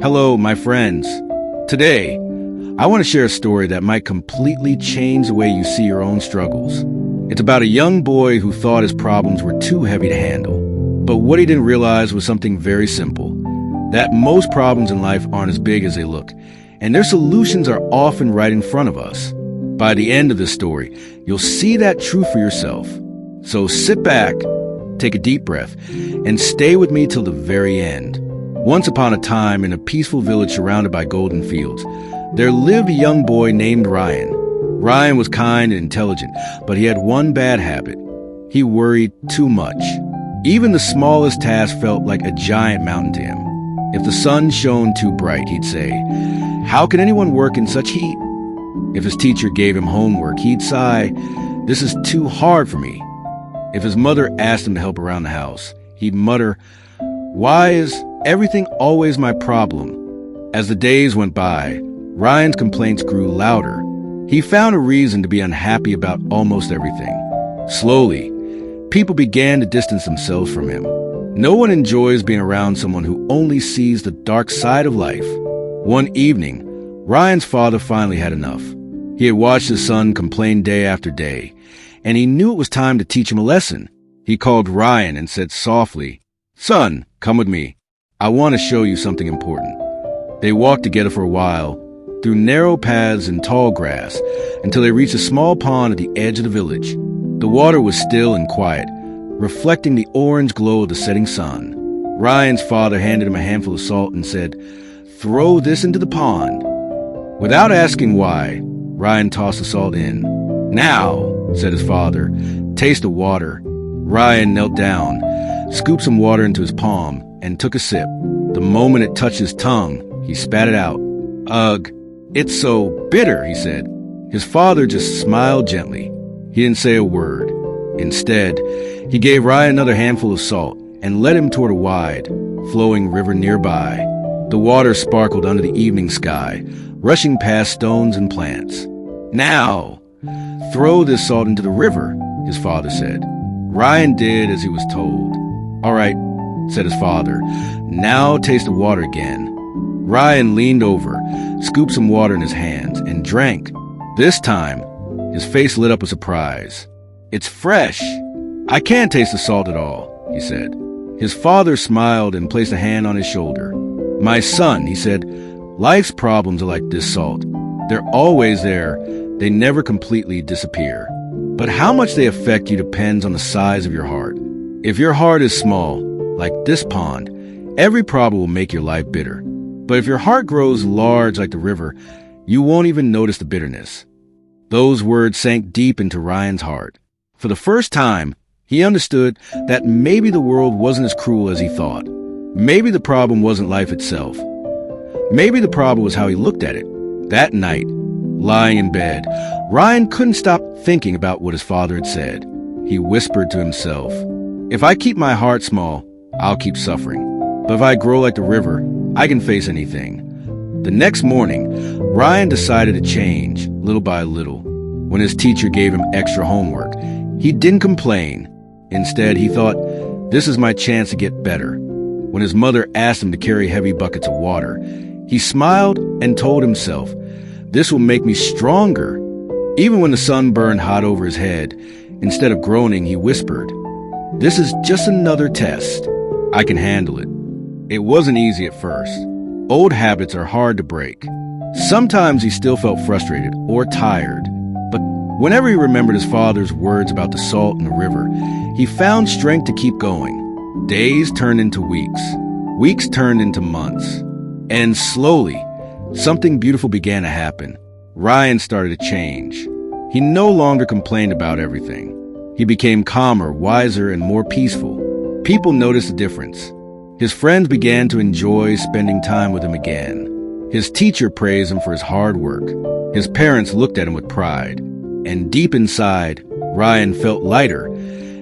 Hello, my friends. Today, I want to share a story that might completely change the way you see your own struggles. It's about a young boy who thought his problems were too heavy to handle. But what he didn't realize was something very simple, that most problems in life aren't as big as they look, and their solutions are often right in front of us. By the end of this story, you'll see that truth for yourself. So sit back, take a deep breath, and stay with me till the very end. Once upon a time, in a peaceful village surrounded by golden fields, there lived a young boy named Rayan. Rayan was kind and intelligent, but he had one bad habit. He worried too much. Even the smallest task felt like a giant mountain to him. If the sun shone too bright, he'd say, "How can anyone work in such heat?" If his teacher gave him homework, he'd sigh, "This is too hard for me." If his mother asked him to help around the house, he'd mutter, "Why is everything always my problem?" As the days went by, Ryan's complaints grew louder. He found a reason to be unhappy about almost everything. Slowly, people began to distance themselves from him. No one enjoys being around someone who only sees the dark side of life. One evening, Ryan's father finally had enough. He had watched his son complain day after day, and he knew it was time to teach him a lesson. He called Rayan and said softly, "Son, come with me. I want to show you something important." They walked together for a while, through narrow paths and tall grass, until they reached a small pond at the edge of the village. The water was still and quiet, reflecting the orange glow of the setting sun. Ryan's father handed him a handful of salt and said, "Throw this into the pond." Without asking why, Rayan tossed the salt in. "Now," said his father, "taste the water." Rayan knelt down, scooped some water into his palm, and took a sip. The moment it touched his tongue, he spat it out. "Ugh, it's so bitter," he said. His father just smiled gently. He didn't say a word. Instead, he gave Rayan another handful of salt and led him toward a wide, flowing river nearby. The water sparkled under the evening sky, rushing past stones and plants. "Now, throw this salt into the river," his father said. Rayan did as he was told. "All right," said his father. "Now taste the water again." Rayan leaned over, scooped some water in his hands, and drank. This time, his face lit up with surprise. "It's fresh. I can't taste the salt at all," he said. His father smiled and placed a hand on his shoulder. "My son," he said, "life's problems are like this salt. They're always there. They never completely disappear. But how much they affect you depends on the size of your heart. If your heart is small, like this pond, every problem will make your life bitter. But if your heart grows large like the river, you won't even notice the bitterness." Those words sank deep into Ryan's heart. For the first time, he understood that maybe the world wasn't as cruel as he thought. Maybe the problem wasn't life itself. Maybe the problem was how he looked at it. That night, lying in bed, Rayan couldn't stop thinking about what his father had said. He whispered to himself, "If I keep my heart small, I'll keep suffering. But if I grow like the river, I can face anything." The next morning, Rayan decided to change, little by little. When his teacher gave him extra homework, he didn't complain. Instead, he thought, "This is my chance to get better." When his mother asked him to carry heavy buckets of water, he smiled and told himself, "This will make me stronger." Even when the sun burned hot over his head, instead of groaning, he whispered, "This is just another test. I can handle it." It wasn't easy at first. Old habits are hard to break. Sometimes he still felt frustrated or tired. But whenever he remembered his father's words about the salt in the river, he found strength to keep going. Days turned into weeks. Weeks turned into months. And slowly, something beautiful began to happen. Rayan started to change. He no longer complained about everything. He became calmer, wiser, and more peaceful. People noticed the difference. His friends began to enjoy spending time with him again. His teacher praised him for his hard work. His parents looked at him with pride. And deep inside, Rayan felt lighter,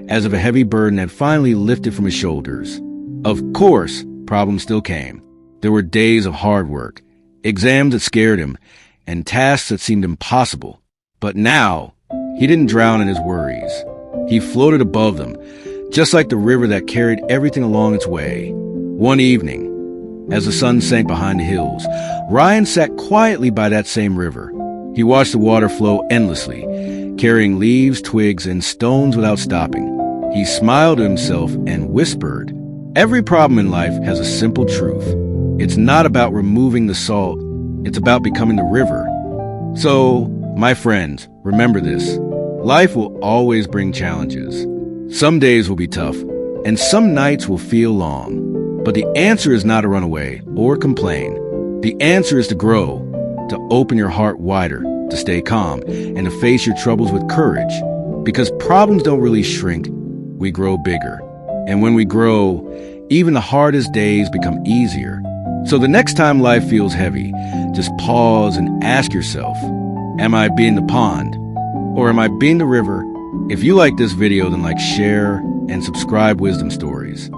as if a heavy burden had finally lifted from his shoulders. Of course, problems still came. There were days of hard work, exams that scared him, and tasks that seemed impossible. But now, he didn't drown in his worries. He floated above them, just like the river that carried everything along its way. One evening, As the sun sank behind the hills, Ryan sat quietly by that same river. He watched the water flow endlessly, carrying leaves, twigs, and stones without stopping. He smiled to himself and whispered, "Every problem in life has a simple truth. It's not about removing the salt, it's about becoming the river." So, my friends, remember this. Life will always bring challenges. Some days will be tough, and some nights will feel long. But the answer is not to run away or complain. The answer is to grow, to open your heart wider, to stay calm, and to face your troubles with courage. Because problems don't really shrink, we grow bigger. And when we grow, even the hardest days become easier. So the next time life feels heavy, just pause and ask yourself, am I being the pond? Or am I being the river? If you like this video, then share, and subscribe Wisdom Stories.